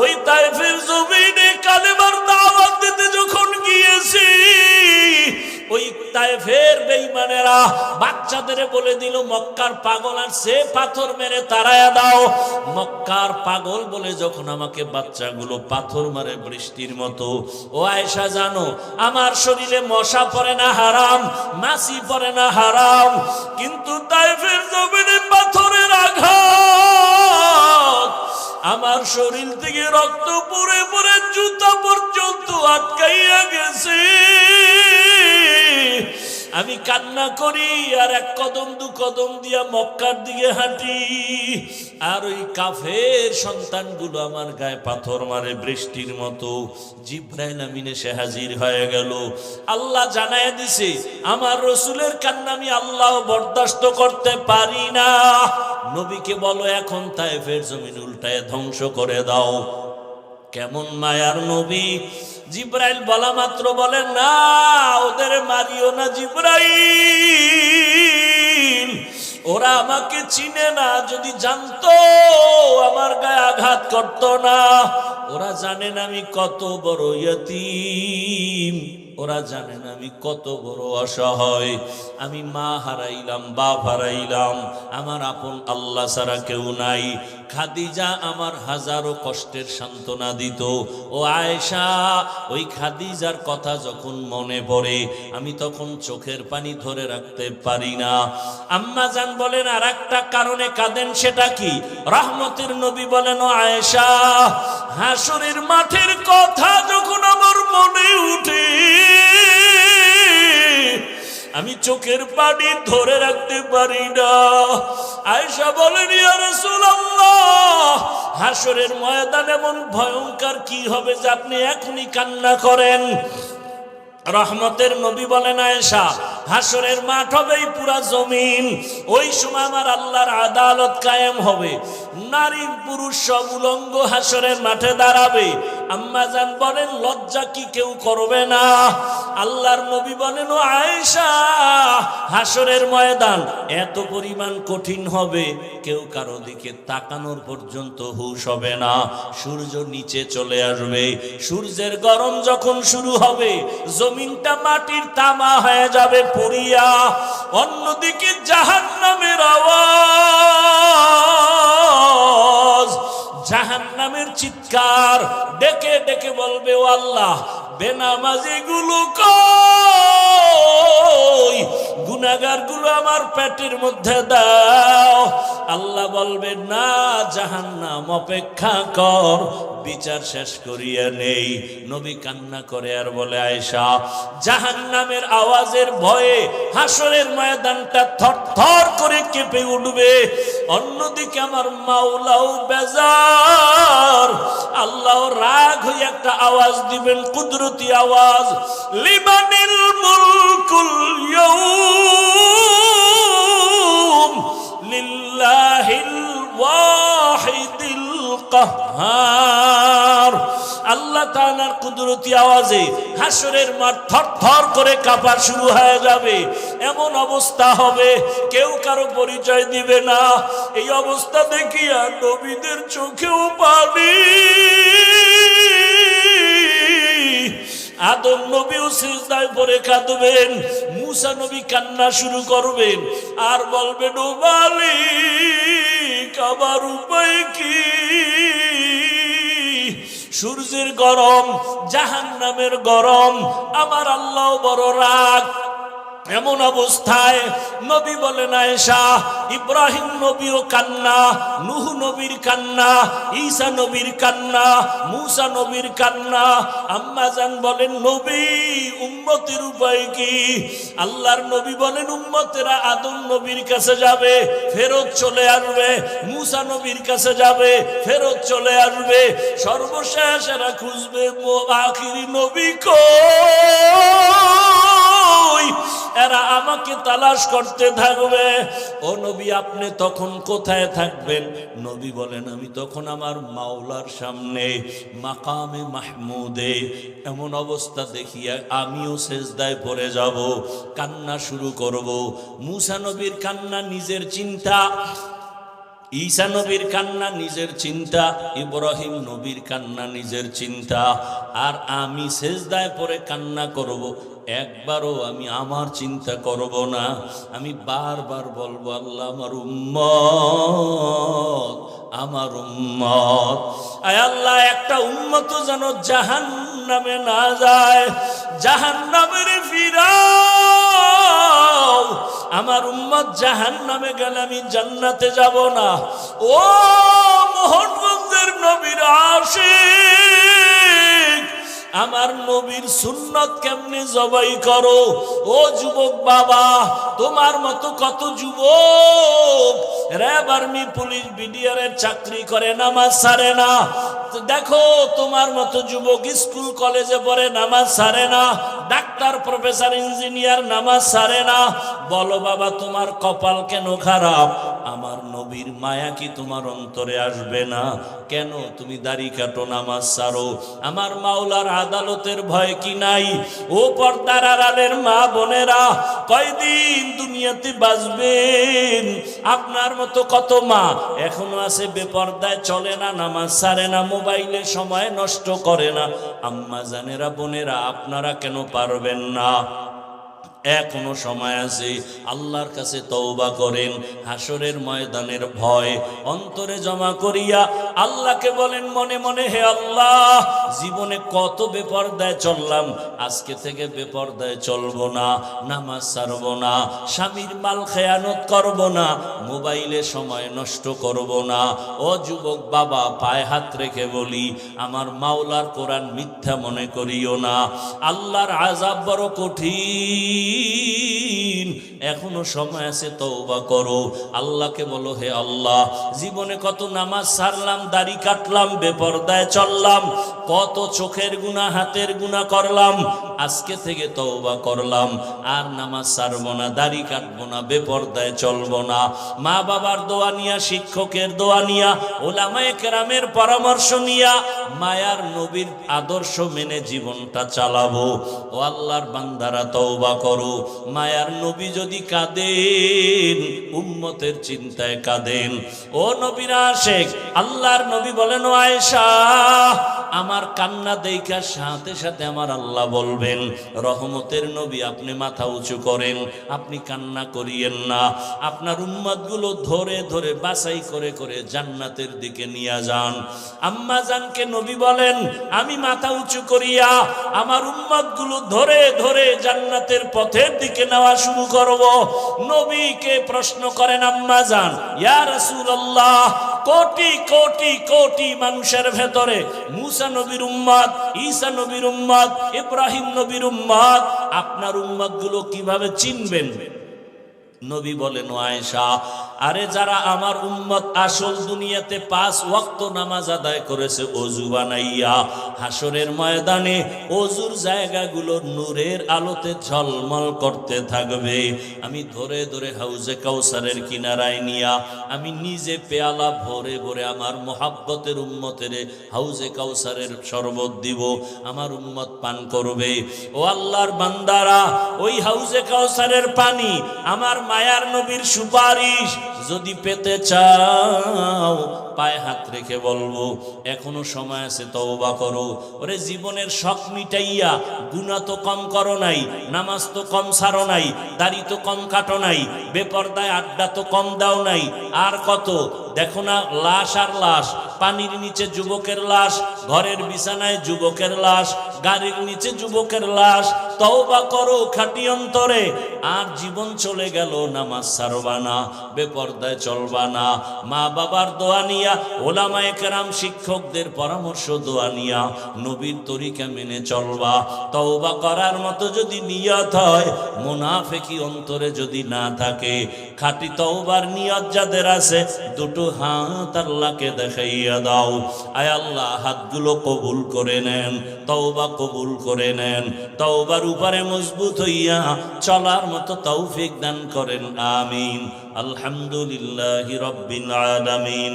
ওই তায়েফের জমিনে কালেমার দাওয়াত দিতে যখন গিয়েছি, ওই তায়েফের বেঈমানেরা বাচ্চাদের বলে দিল মক্কার পাগল আসছে, পাথর মেরে তাড়ায়া দাও। মক্কার পাগল বলে যখন আমাকে বাচ্চাগুলো পাথর মারে বৃষ্টির মতো। ও আয়েশা জানো, আমার শরীরে মশা পড়ে না হারাম, মাছি পড়ে না হারাম, কিন্তু তায়েফের জমিনে পাথরের আঘাত আমার শরীর থেকে রক্ত পড়ে পড়ে জুতা পর্যন্ত আটকাইয়া গেছে। আমি কান্না করি আর এক কদম দু কদম দিয়া মক্কার দিকে হাঁটি, আর ওই কাফের সন্তানগুলো আমার গায়ে পাথর মারে বৃষ্টির মতো। জিবরাইল আমিন এসে হাজির হয়ে গেল। আল্লাহ জানায় দিছে আমার রসুলের কান্না আমি আল্লাহ বরদাস্ত করতে পারি না। নবীকে বলো এখন তায়েফের জমিন উল্টায় ধ্বংস করে দাও। কেমন মায়ার নবী! জিবরাইল বলা মাত্র বলেন না, ওদের মারিও না জিবরাইল, ওরা আমাকে চিনে না, যদি জানতো আমার গায়ে আঘাত করত না। ওরা জানেন আমি কত বড় ইয়তীম, ওরা জানেন আমি কত বড় অসহায়। আমি মা হারাইলাম, বাপ হারাইলাম, আমার আপন আল্লাহ ছাড়া কেউ নাই। খাদিজা আমার হাজারো কষ্টের সান্ত্বনা দিত। ও আয়েশা, ওই খাদিজার কথা যখন মনে পড়ে আমি তখন চোখের পানি ধরে রাখতে পারি না। আম্মা জান বলেন আর একটা কারণে কাঁদেন, সেটা কি? রহমতের নবী বলেন ও আয়েশা, হাসরের মাঠের কথা যখন আমার মনে উঠে আমি চোখের পানি ধরে রাখতে পারি না। আয়েশা বলেন ইয়া রাসূলুল্লাহ, হাসরের ময়দান এমন ভয়ঙ্কর কি হবে যে আপনি এখনই কান্না করেন? রহমতের নবী বলেন আয়েশা, হাসরের মাঠ হবে এই পুরা জমিন। ওই সময় আমার আল্লাহর আদালত কায়েম হবে, নারী পুরুষ সব উলঙ্গ হাসরের মাঠে দাঁড়াবে। আম্মা জান বলেন লজ্জা কি কেউ করবে না? আল্লাহর নবী বলেন ও আয়েশা, হাসরের ময়দান এত পরিমাণ কঠিন হবে কেউ কারো দিকে তাকানোর পর্যন্ত হুঁশ হবে না। সূর্য নিচে চলে আসবে, সূর্যের গরম যখন শুরু হবে জমিনটা মাটির তামা হয়ে যাবে পুড়িয়া। অন্যদিকে জাহান্নামের আওয়াজ, জাহান্নামের চিৎকার ডেকে ডেকে বলবে ও আল্লাহ, বেনামাজি গুলো কই, গুনাহগার গুলো আমার পেটের মধ্যে দাও। আল্লাহ বলবে না, জাহান্নাম অপেক্ষা কর, বিচার শেষ করিয়া নেই। নবী কান্না করে আর বলে আয়েশা, জাহান্নামের আওয়াজের ভয়ে হাসরের ময়দানটা থরথর করে কেঁপে উঠবে। অন্যদিকে আমার মাওলাও বেজার, আল্লাহ রাগ হয়ে একটা আওয়াজ দিবেন, কুদরতি আওয়াজ, লিমানিল মুলকুল ইয়াউম লিল্লাহিল ওয়াহিদিল কাহ্হার। আল্লাহ তাআলার কুদরতি আওয়াজে হাসরের মাঠ থরথর করে কাঁপা শুরু হয়ে যাবে। এমন অবস্থা হবে কেউ কারো পরিচয় দিবে না। এই অবস্থা দেখিয়া নবীদের চোখেও পানি। আদম নবীও সিজদায় পড়ে কাঁদবেন, মুসা নবী কান্না শুরু করবেন আর বলবেন ও মালিক আমার উপায় কি? সূর্যের গরম, জাহান্নামের গরম, আমার আল্লাহ বড় রাগ। এমন অবস্থায় নবী বলেন আয়েশা, ইব্রাহিম নবীর কান্না, নূহ নবীর কান্না, ঈসা নবীর কান্না, মুসা নবীর কান্না। আম্মা জান বলেন নবী উম্মতের উপায় কি? আল্লাহর নবী বলেন উম্মতেরা আদম নবীর কাছে যাবে, ফেরত চলে আসবে, মুসা নবীর কাছে যাবে, ফেরত চলে আসবে, সর্বশেষ এরা খুঁজবে আখিরি নবী কই, এরা আমাকে তালাশ করতে থাকবে। ও নবী আপনি তখন কোথায় থাকবেন? নবী বলেন আমি তখন আমার মাওলার সামনে মাকামে মাহমুদে। এমন অবস্থা দেখিয়া আমিও সেজদায় পড়ে যাব, কান্না শুরু করব। মুসা নবীর কান্না নিজের চিন্তা, ঈসা নবীর কান্না নিজের চিন্তা, ইব্রাহিম নবীর কান্না নিজের চিন্তা, আর আমি সেজদায় পড়ে কান্না করব, একবারও আমি আমার চিন্তা করব না। আমি বারবার বলবো, আল্লাহ আমার উম্মত, আমার উম্মত, আয় আল্লাহ একটা উম্মত যেন জাহান্নামে না যায়, জাহান্নামের ফিরাও। আমার উম্মত জাহান্নামে গেলে আমি জান্নাতে যাব না। ও মোহনগঞ্জের নবীর আশিক, আমার নবীর সুন্নত কেমনে জবাই করো? ও যুবক বাবা, তোমার মতো কত যুবক র্যাব, আর্মি, পুলিশ, বিডিআরের চাকরি করে, নামাজ ছাড়ে না। দেখো তোমার মতো যুবক স্কুল কলেজে পড়ে, নামাজ ছাড়ে না। ডাক্তার, প্রফেসর, ইঞ্জিনিয়ার, নামাজ ছাড়ে না। বলো বাবা, তোমার কপাল কেন খারাপ? আমার নবীর মায়া কি তোমার অন্তরে আসবে না? কেন তুমি দাড়ি কাটো, নামাজ ছাড়ো? আমার মাওলার আদালতের ভয় কি নাই? ও পর্দার আড়ালের মা বোনেরা, কয়দিন দুনিয়াতে বাঁচবেন? আপনার মতো কত মা এখনো আছে বেপর্দায়, চলে না, নামাজ ছাড়ে না, মোবাইলে সময় নষ্ট করে না। আম্মা জানেরা, বোনেরা, আপনারা কেন পারবেন না? এখনো সময় আছে, আল্লাহর কাছে তওবা করেন। হাসরের ময়দানের ভয় অন্তরে জমা করিয়া আল্লাহকে বলেন মনে মনে, হে আল্লাহ, জীবনে কত বেপরদায় চললাম, আজকে থেকে বেপরদায় চলবো না, নামাজ ছাড়বো না, স্বামীর মাল খেয়ানত করব না, মোবাইলে সময় নষ্ট করব না। ও যুবক বাবা, পায়ে হাত রেখে বলি, আমার মাওলার কোরআন মিথ্যা মনে করিও না। আল্লাহর আযাব বড় কঠিন, এখনো সময় আছে, তওবা করো। আল্লাহকে বলো, হে আল্লাহ, জীবনে কত নামাজ ছাড়লাম, দাড়ি কাটলাম, বেপরদায় চললাম, কত চোখের গুনাহ, হাতের গুনাহ করলাম, আজকে থেকে তওবা করলাম, আর নামাজ ছাড়বো না, দাড়ি কাটবো না, বেপরদায় চলবো না। মা বাবার দোয়া নিয়া, শিক্ষকের দোয়া নিয়া, ওলামায়ে কেরামের পরামর্শ নিয়া, মায়ার নবীর আদর্শ মেনে জীবনটা চালাবো। ও আল্লাহর বান্দারা, তওবা করো। মায়ার নবী যদি কাঁদেন, উম্মতের চিন্তায় কাঁদেন। ও নবীর আশিক, আল্লাহর নবী বলেন, ও আয়েশা, আমার কান্না দেখা সাথে সাথে আমার আল্লাহ বলবেন, রহমতের নবী, আপনি মাথা উঁচু করেন, আপনি কান্না করিয়েন না, আপনার উম্মতগুলো ধরে ধরে বাছাই করে করে জান্নাতের দিকে নিয়ে যান। আম্মা জানকে নবী বলেন, আমি মাথা উঁচু করিয়া আমার উম্মতগুলো ধরে ধরে জান্নাতের পথের দিকে নেওয়া শুরু করব। নবীকে প্রশ্ন করেন আম্মা জান, ইয়া রাসূলুল্লাহ, কোটি কোটি কোটি মানুষের ভেতরে মুসা নবীর উম্মত, ঈসা নবীর উম্মত, ইব্রাহিম নবীর উম্মত, আপনার উম্মতগুলো কিভাবে চিনবেন? নবী বলেন, ও আয়েশা, আরে যারা আমার উম্মত আসল দুনিয়াতে 5 ওয়াক্ত নামাজ আদায় করেছে ওযু বানাইয়া, হাসরের ময়দানে ওযুর জায়গাগুলো নূরের আলোতে ঝলমল করতে থাকবে। আমি ধরে ধরে হাউজে কাউসারের কিনারায় নিয়া আমি নিজে পেয়ালা ভরে ভরে আমার মোহাব্বতের উম্মতের হাউজে কাউসারের শরবত দিব, আমার উম্মত পান করবে। ও আল্লাহর বান্দারা, ওই হাউজে কাউসারের পানি, আমার মায়ার নবীর সুপারিশ যদি পেতে চাও, পায়ে হাত রেখে বলবো, এখনো সময় আছে, তওবা করো। ওরে জীবনের শখ মিটাইয়া, গুনাহ তো কম করো নাই, নামাজ তো কম ছাড়ো নাই, দাড়ি তো কম কাটো নাই, বেপরদায় আড্ডা তো কম দাও নাই, আর কত দেখো না, লাশ আর লাশ, পানির নিচে যুবকের লাশ, ঘরের বিছানায় যুবকের লাশ, গাড়ির নিচে যুবকের লাশ। তওবা করো খাঁটি অন্তরে, আর জীবন চলে গেল, নামাজ ছাড়বা না, বেপরদায় চলবা না, মা বাবার দোয়া নিয়া, ওলামায়ে কেরাম শিক্ষকদের পরামর্শ দোয়া নিয়া নবীর তরিকা মেনে চলবা। তওবা করার মতো যদি নিয়ত হয়, মুনাফিকি অন্তরে যদি না থাকে, খাঁটি তওবার নিয়ত যাদের আছে, দুটো হাত আল্লাহকে দেখাইয়া দাও। আয় আল্লাহ, হাতগুলো কবুল করে নেন, তওবা কবুল করে নেন, তওবার উপরে মজবুত হইয়া চলার মতো তৌফিক দান করেন। আমিন। আলহামদুলিল্লাহি রাব্বিল আলামিন।